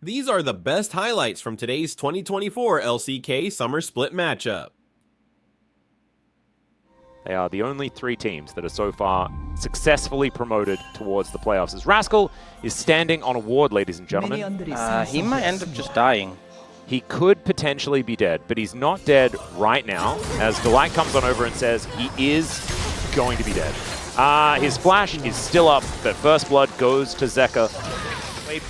These are the best highlights from today's 2024 LCK Summer Split matchup. They are the only three teams that are so far successfully promoted towards the playoffs. As Rascal is standing on a ward, ladies and gentlemen. He might end up just dying. He could potentially be dead, but he's not dead right now, as Delight comes on over and says he is going to be dead. His flash is still up, but first blood goes to Zeka.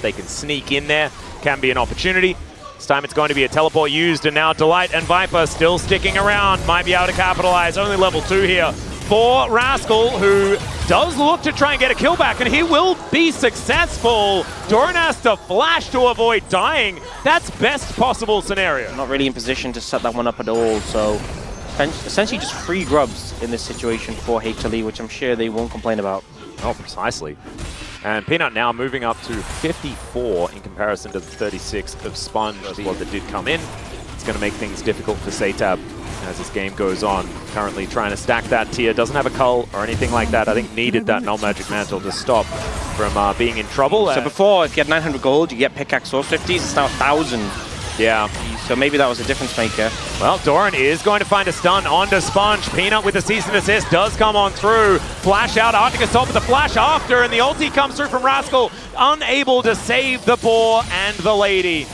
They can sneak in there, can be an opportunity. This time it's going to be a teleport used, and now Delight and Viper still sticking around. Might be able to capitalize. Only level 2 here for Rascal, who does look to try and get a kill back, and he will be successful. Doran has to flash to avoid dying. That's best possible scenario. Not really in position to set that one up at all, so essentially just free grubs in this situation for HLE, which I'm sure they won't complain about. Oh, precisely. And Peanut now moving up to 54 in comparison to the 36 of Sponge, the one that did come in. It's going to make things difficult for Satab as this game goes on. Currently trying to stack that tier. Doesn't have a cull or anything like that. I think needed that Null Magic Mantle to stop from being in trouble. So before, if you had 900 gold, you get pickaxe source 50s. It's now 1,000. Yeah. So maybe that was a difference maker. Well, Doran is going to find a stun onto Sponge. Peanut with the cease and assist does come on through. Flash out, Arctic Assault with the flash after, and the ulti comes through from Rascal. Unable to save the boar and the lady.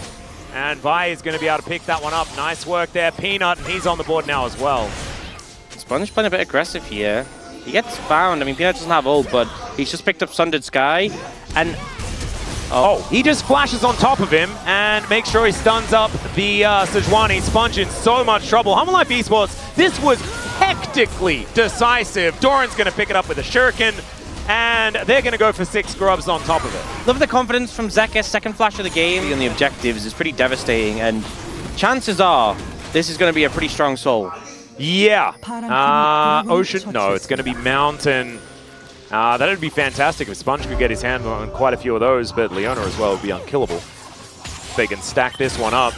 And Vi is going to be able to pick that one up. Nice work there, Peanut, and he's on the board now as well. Sponge playing a bit aggressive here. He gets found. I mean, Peanut doesn't have ult, but he's just picked up Sundered Sky. And oh, he just flashes on top of him and makes sure he stuns up the Sejuani. Sponge in so much trouble. Hanwha Life esports, this was hectically decisive. Doran's going to pick it up with a shuriken, and they're going to go for 6 grubs on top of it. Love the confidence from Zeka, second flash of the game. And the objectives is pretty devastating, and chances are this is going to be a pretty strong soul. Yeah. Ocean, no, it's going to be Mountain. That would be fantastic if Sponge could get his hand on quite a few of those, but Leona as well would be unkillable. They can stack this one up.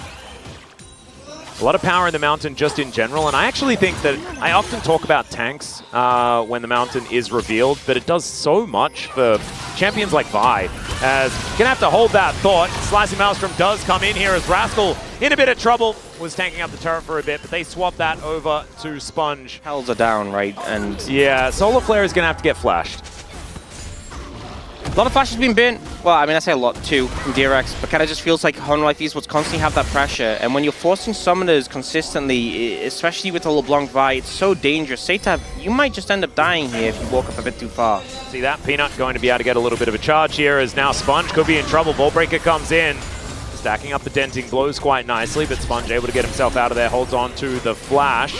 A lot of power in the Mountain just in general, and I actually think that I often talk about tanks when the Mountain is revealed, but it does so much for champions like Vi, as you're gonna have to hold that thought. Slicing Maelstrom does come in here as Rascal in a bit of trouble, was tanking up the turret for a bit, but they swap that over to Sponge. Hells are down, right? And yeah, Solar Flare is gonna have to get flashed. A lot of flashes being burnt. Well, I mean, I say a lot too from DRX, but kind of just feels like Hanwha Life esports constantly have that pressure. And when you're forcing summoners consistently, especially with the LeBlanc Vi, it's so dangerous. Satab, you might just end up dying here if you walk up a bit too far. See that? Peanut going to be able to get a little bit of a charge here, as now Sponge could be in trouble. Ballbreaker comes in, stacking up the denting blows quite nicely, but Sponge able to get himself out of there, holds on to the flash.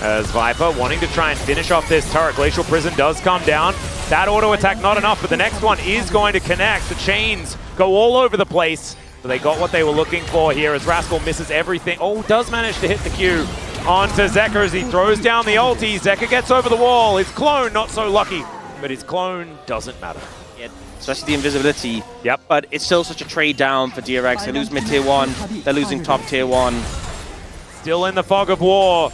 As Viper wanting to try and finish off this turret. Glacial Prison does come down. That auto attack not enough, but the next one is going to connect. The chains go all over the place, but they got what they were looking for here as Rascal misses everything. Oh, does manage to hit the Q onto Zeka as he throws down the ulti. Zeka gets over the wall. His clone not so lucky, but his clone doesn't matter. Yeah, especially the invisibility. Yep. But it's still such a trade down for DRX. They lose mid tier 1, they're losing top tier 1. Still in the fog of war.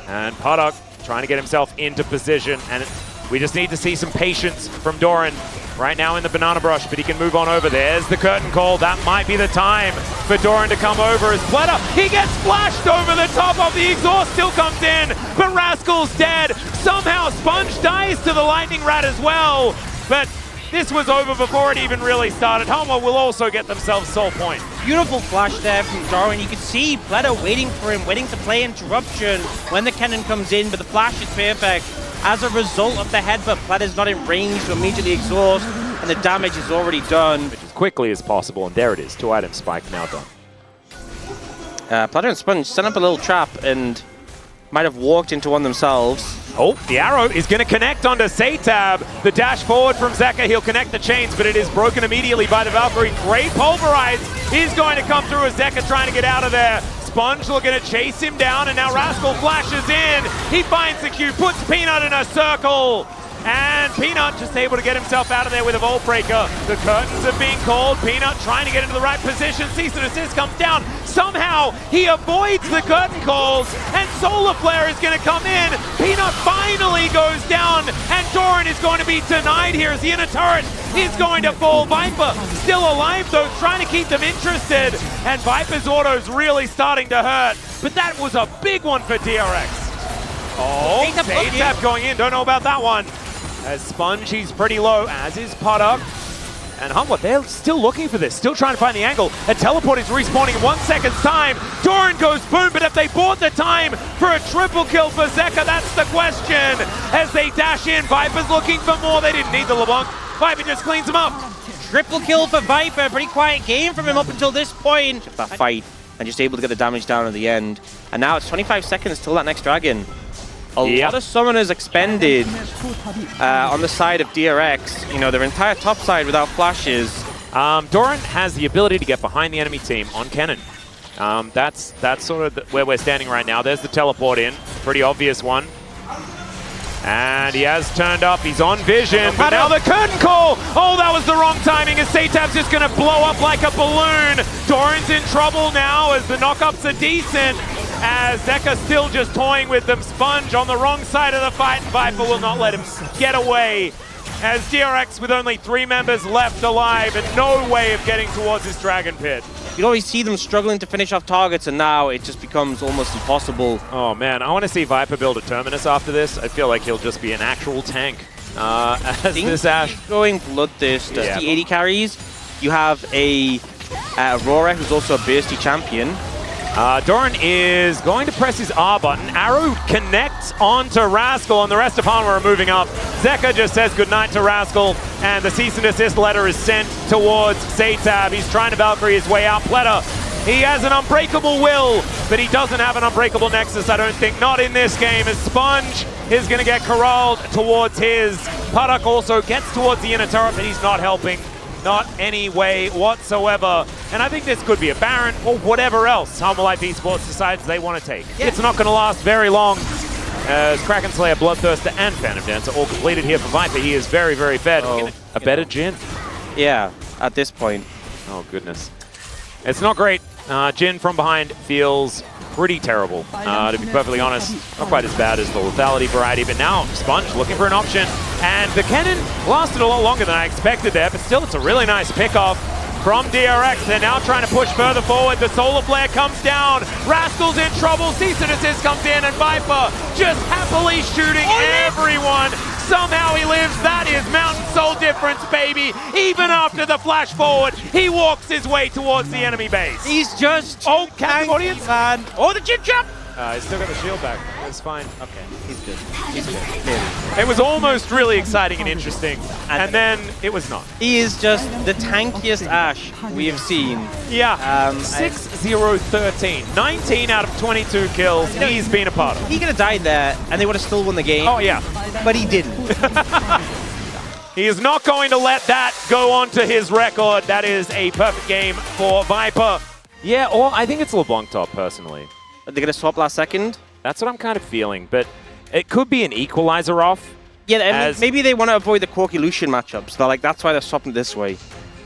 And Puddock trying to get himself into position, and we just need to see some patience from Doran right now in the banana brush, but he can move on over. There's the curtain call. That might be the time for Doran to come over as Pleta. He gets flashed over the top of the exhaust, still comes in, but Rascal's dead. Somehow Sponge dies to the lightning rat as well, but this was over before it even really started. Hanwha will also get themselves soul point. Beautiful flash there from Darwin. You can see Pleta waiting for him, waiting to play interruption when the cannon comes in, but the flash is perfect. As a result of the headbutt, Pleta's not in range to immediately exhaust, and the damage is already done. As quickly as possible, and there it is. 2 item spike now done. Pleta and Sponge set up a little trap and might have walked into one themselves. Oh, the arrow is going to connect onto Satab. The dash forward from Zeka, he'll connect the chains, but it is broken immediately by the Valkyrie. Great pulverize is going to come through as Zeka trying to get out of there. Sponge looking to chase him down, and now Rascal flashes in. He finds the Q, puts Peanut in a circle. And Peanut just able to get himself out of there with a Vault Breaker. The curtains are being called. Peanut trying to get into the right position. Cease and assist comes down. Somehow he avoids the curtain calls, and Solar Flare is going to come in. Peanut finally goes down, and Doran is going to be denied here as the inner turret is going to fall. Viper still alive though, trying to keep them interested, and Viper's auto's really starting to hurt, but that was a big one for DRX. Oh, Zaytap going in, don't know about that one. As Sponge, he's pretty low, as is Putter. And Hanwha, they're still looking for this, still trying to find the angle. A teleport is respawning in 1 second's time. Doran goes boom, but if they bought the time for a triple kill for Zeka, that's the question. As they dash in, Viper's looking for more. They didn't need the LeBlanc. Viper just cleans them up. Triple kill for Viper. Pretty quiet game from him up until this point. That fight, and just able to get the damage down at the end. And now it's 25 seconds till that next dragon. A lot of summoners expended on the side of DRX. You know, their entire top side without flashes. Doran has the ability to get behind the enemy team on cannon. That's sort of where we're standing right now. There's the teleport in, pretty obvious one. And he has turned up, he's on vision, but now the curtain call! Oh, that was the wrong timing as Zaytap's just gonna blow up like a balloon. Doran's in trouble now as the knockups are decent, as Zeka still just toying with them. Sponge on the wrong side of the fight, and Viper will not let him get away. As DRX with only 3 members left alive and no way of getting towards this Dragon Pit. You always see them struggling to finish off targets, and now it just becomes almost impossible. Oh man, I want to see Viper build a Terminus after this. I feel like he'll just be an actual tank. As this Ashe going Bloodthirst, the 80 carries. You have a Aurora, who's also a bursty champion. Doran is going to press his R button. Arrow connects onto Rascal, and the rest of Hanwha are moving up. Zeka just says goodnight to Rascal, and the cease and desist letter is sent towards Zaytap. He's trying to Valkyrie his way out. Pleta, he has an unbreakable will, but he doesn't have an unbreakable nexus, I don't think. Not in this game, as Sponge is going to get corralled towards his. Puddock also gets towards the inner turret, but he's not helping. Not any way whatsoever. And I think this could be a Baron or whatever else Hanwha Life Esports decides they want to take. Yeah. It's not going to last very long, as Kraken Slayer, Bloodthirster, and Phantom Dancer all completed here for Viper. He is very, very fed. A better Jhin. Yeah, at this point. Oh, goodness. It's not great. Jhin from behind feels pretty terrible, to be perfectly honest. Not quite as bad as the lethality variety, but now Sponge looking for an option. And the cannon lasted a lot longer than I expected there, but still it's a really nice pickoff from DRX. They're now trying to push further forward. The solar flare comes down. Rascal's in trouble. Cease and desist comes in, and Viper just happily shooting everyone. Somehow he lives. That is Mountain Soul difference, baby. Even after the flash forward, he walks his way towards the enemy base. He's just audience, man. Oh, the chip jump! He's still got the shield back. It's fine. Okay, he's good. He's good. It was almost really exciting and interesting, and then it was not. He is just the tankiest Ashe we have seen. Yeah, 6-0-13. 19 out of 22 kills he's been a part of. He could have died there, and they would have still won the game. Oh, yeah. But he didn't. He is not going to let that go onto his record. That is a perfect game for Viper. Yeah, or I think it's LeBlanc top, personally. Are they going to swap last second? That's what I'm kind of feeling, but it could be an equalizer off. Yeah, maybe they want to avoid the Quirky Lucian matchups. They're like, that's why they're swapping this way.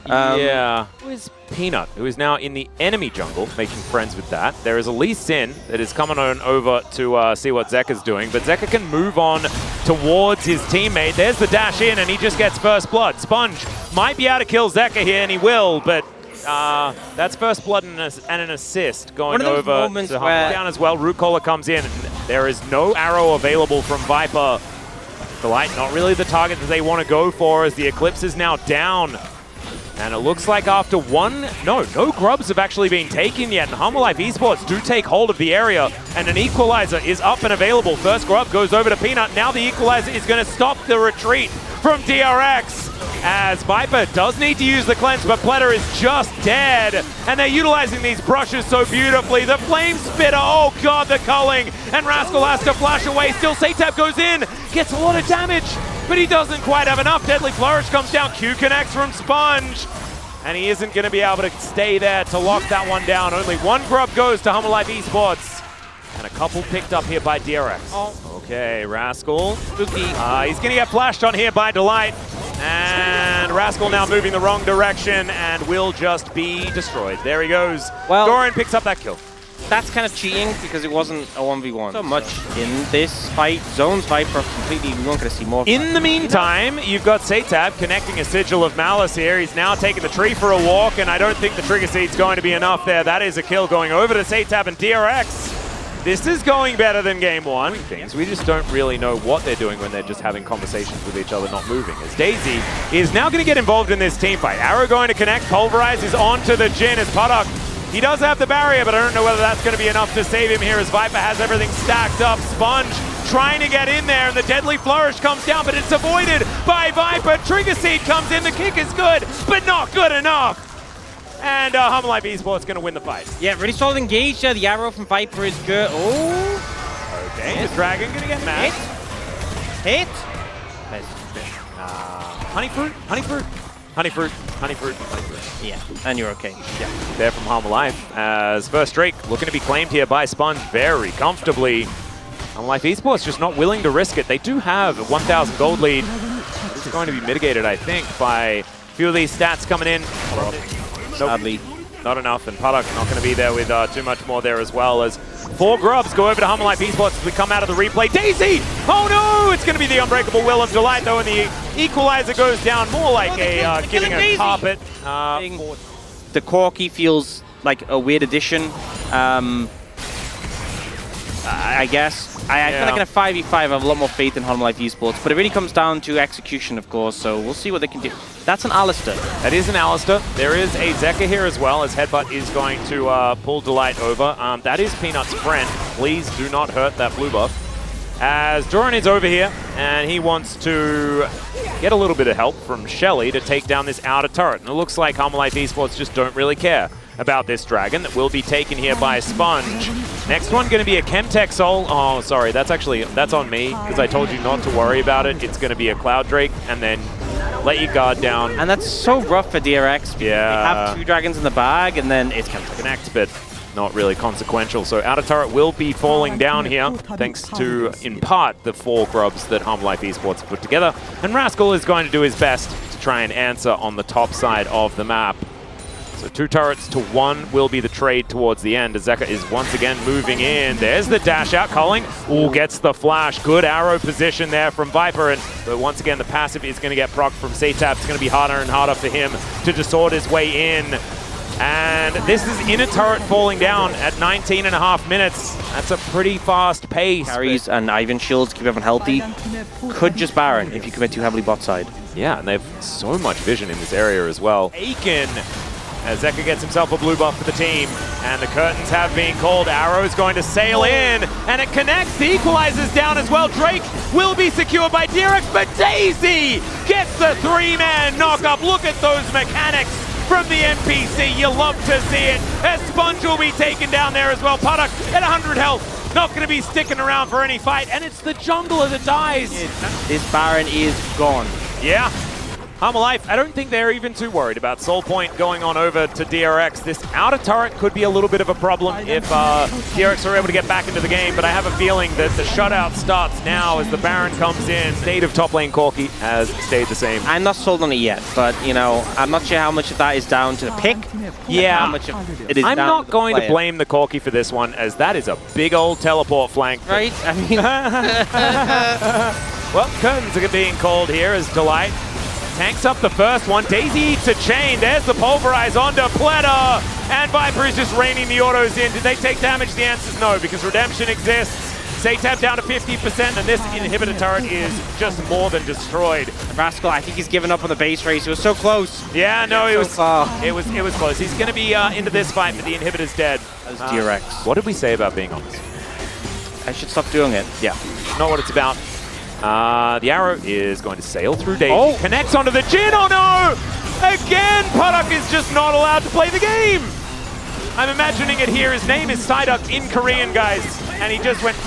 Yeah. Who is Peanut, who is now in the enemy jungle, making friends with that. There is a Lee Sin that is coming on over to see what Zeka's doing, but Zeka can move on towards his teammate. There's the dash in, and he just gets first blood. Sponge might be able to kill Zeka here, and he will, but that's first blood and an assist going over to Hanwha down as well. Root Caller comes in. There is no arrow available from Viper. Delight, not really the target that they want to go for, as the Eclipse is now down. And it looks like after no grubs have actually been taken yet. And Hanwha Life Esports do take hold of the area, and an equalizer is up and available. First grub goes over to Peanut. Now the equalizer is going to stop the retreat from DRX, as Viper does need to use the cleanse, but Pleta is just dead. And they're utilizing these brushes so beautifully. The Flame Spitter, oh god, the culling. And Rascal has to flash away. Still, Zaytap goes in, gets a lot of damage, but he doesn't quite have enough. Deadly Flourish comes down. Q connects from Sponge, and he isn't going to be able to stay there to lock that one down. Only one grub goes to Hanwha Life Esports, and a couple picked up here by DRX. Okay, Rascal. He's going to get flashed on here by Delight, and Rascal now moving the wrong direction and will just be destroyed. There he goes. Well, Doran picks up that kill. That's kind of cheating because it wasn't a 1v1. So much in this fight. Zones Viper completely, we weren't going to see more. In the meantime, you've got Satab connecting a Sigil of Malice here. He's now taking the tree for a walk, and I don't think the Trigger Seed's going to be enough there. That is a kill going over to Satab and DRX. This is going better than game one. Things we just don't really know what they're doing when they're just having conversations with each other, not moving. As Daisy is now going to get involved in this team fight. Arrow going to connect, Pulverize is onto the Jhin as Puddock. He does have the barrier, but I don't know whether that's going to be enough to save him here as Viper has everything stacked up. Sponge trying to get in there, and the Deadly Flourish comes down, but it's avoided by Viper. Trigger Seed comes in, the kick is good, but not good enough. And Hanwha Life esports going to win the fight. Yeah, really solid engage there. The arrow from Viper is good. Oh! Okay, the Dragon going to get mad. Hit! Honeyfruit, Honeyfruit, Honeyfruit, Honeyfruit, Honeyfruit. Yeah, and you're okay. Yeah, there from Hanwha Life as first Drake looking to be claimed here by Sponge very comfortably. Hanwha Life esports just not willing to risk it. They do have a 1,000 gold lead. It's going to be mitigated, I think, by a few of these stats coming in. Sadly. Not enough, and Puddock not going to be there with too much more there as well, as 4 grubs go over to Hanwha Life esports as we come out of the replay. Daisy! Oh no! It's going to be the Unbreakable Will of Delight though, and the equalizer goes down more like giving a carpet. The Corki feels like a weird addition. I guess. I feel like in a 5v5 I have a lot more faith in Hanwha Life esports, but it really comes down to execution, of course, so we'll see what they can do. That's an Alistair. That is an Alistair. There is a Zeka here as well, as Headbutt is going to pull Delight over. That is Peanut's friend. Please do not hurt that blue buff. As Doran is over here, and he wants to get a little bit of help from Shelly to take down this outer turret. And it looks like Hanwha Life esports just don't really care about this Dragon that will be taken here by Sponge. Next one going to be a Chemtech Soul. Oh, sorry, that's on me, because I told you not to worry about it. It's going to be a Cloud Drake, and then let your guard down. And that's so rough for DRX. Yeah. They have 2 dragons in the bag, and then it's Chemtech. Connect, but not really consequential. So outer turret will be falling down here, thanks to, in part, the 4 grubs that Hanwha Life esports have put together. And Rascal is going to do his best to try and answer on the top side of the map. So 2 turrets to 1 will be the trade towards the end. Zeka is once again moving in. There's the dash out. Culling, gets the flash. Good arrow position there from Viper. But once again, the passive is going to get procced from Satab. It's going to be harder and harder for him to distort his way in. And this is inner turret falling down at 19.5 minutes. That's a pretty fast pace. Carries and Ivan shields keep everyone healthy. Could just Baron if you commit too heavily bot side. Yeah, and they have so much vision in this area as well. Aiken, as Zeka gets himself a blue buff for the team, and the curtains have been called. Arrow is going to sail in, and it connects. The equalizer's down as well. Drake will be secured by DRX, but Daisy gets the 3-man knock-up. Look at those mechanics from the NPC. You love to see it, as Sponge will be taken down there as well. Puddock at 100 health, not going to be sticking around for any fight, and it's the jungler that dies. This Baron is gone. Yeah. Hanwha Life, I don't think they're even too worried about Soul Point going on over to DRX. This outer turret could be a little bit of a problem if DRX are able to get back into the game, but I have a feeling that the shutout starts now as the Baron comes in. State of top lane Corki has stayed the same. I'm not sold on it yet, but, you know, I'm not sure how much of that is down to the pick. Yeah. How much of it is I'm down not to going to blame the Corki for this one, as that is a big old teleport flank. Right? I mean... Well, curtains are being called here as Delight tanks up the first one. Daisy eats a chain. There's the Pulverize onto Pleta. And Viper is just raining the autos in. Did they take damage? The answer is no, because Redemption exists. Satab down to 50%, and this inhibitor turret is just more than destroyed. Rascal, I think he's given up on the base race. He was so close. Yeah, no, it was far. It was close. He's going to be into this fight, but the inhibitor's dead. That was DRX. What did we say about being honest? I should stop doing it. Yeah, not what it's about. The arrow is going to sail through Daisy. Connects onto the Jhin. Oh no! Again, Puddock is just not allowed to play the game. I'm imagining it here. His name is Psyduck in Korean, guys. And he just went,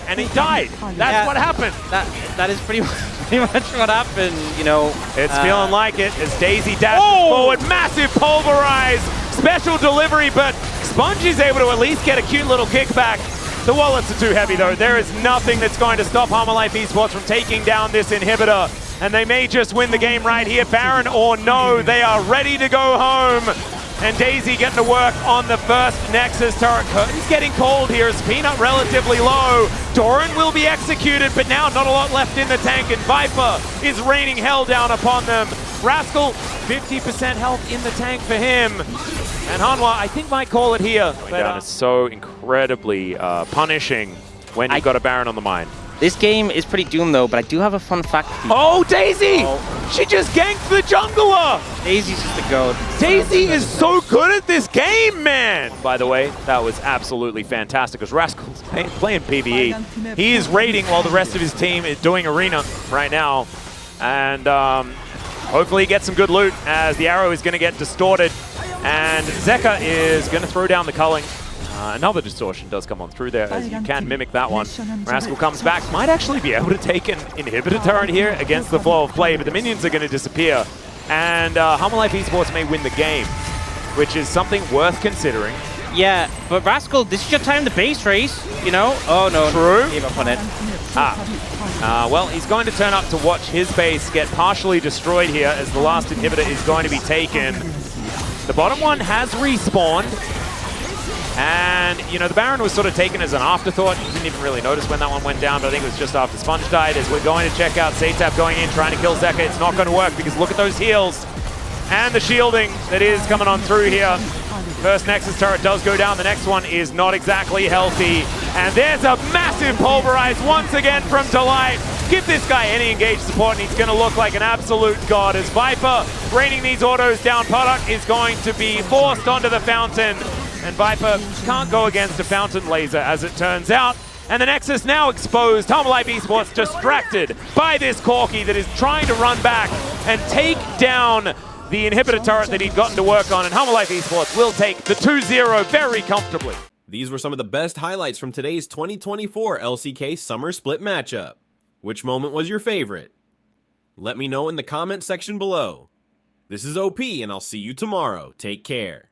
and he died. That's what happened. That is pretty much what happened, you know. It's feeling like it as Daisy dashes forward. Massive Pulverize. Special delivery, but Sponge is able to at least get a cute little kickback. The wallets are too heavy, though. There is nothing that's going to stop Hanwha Life esports from taking down this inhibitor. And they may just win the game right here. Baron or no, they are ready to go home. And Daisy getting to work on the first Nexus turret. Curtain's getting cold here as Peanut relatively low. Doran will be executed, but now not a lot left in the tank, and Viper is raining hell down upon them. Rascal, 50% health in the tank for him. And Hanwha, I think, might call it here. Going down is so incredibly punishing when you've got a Baron on the mine. This game is pretty doomed though, but I do have a fun fact for you. Oh, Daisy! She just ganked the jungler! Daisy's just the goat. Daisy is so good at this game, man! By the way, that was absolutely fantastic because Rascal's playing PvE. He is raiding while the rest of his team is doing arena right now. And hopefully he gets some good loot as the arrow is going to get distorted. And Zeka is going to throw down the culling. Another distortion does come on through there, as you can mimic that one. Rascal comes back, might actually be able to take an inhibitor turret here against the flow of play, but the minions are going to disappear. And Hanwha Life Esports may win the game, which is something worth considering. Yeah, but Rascal, this is your time to base race, you know? Oh no, True. Gave up on it. Well, he's going to turn up to watch his base get partially destroyed here as the last inhibitor is going to be taken. The bottom one has respawned. And, you know, the Baron was sort of taken as an afterthought. You didn't even really notice when that one went down, but I think it was just after Sponge died. As we're going to check out Satap going in, trying to kill Zeka. It's not going to work because look at those heals. And the shielding that is coming on through here. First Nexus turret does go down. The next one is not exactly healthy. And there's a massive pulverize once again from Delight. Give this guy any engaged support and he's going to look like an absolute god. As Viper raining these autos down, Puddock is going to be forced onto the fountain. And Viper can't go against a fountain laser, as it turns out. And the Nexus now exposed. Hanwha Life Esports distracted by this Corki that is trying to run back and take down the inhibitor turret that he'd gotten to work on. And Hanwha Life Esports will take the 2-0 very comfortably. These were some of the best highlights from today's 2024 LCK Summer Split matchup. Which moment was your favorite? Let me know in the comment section below. This is OP, and I'll see you tomorrow. Take care.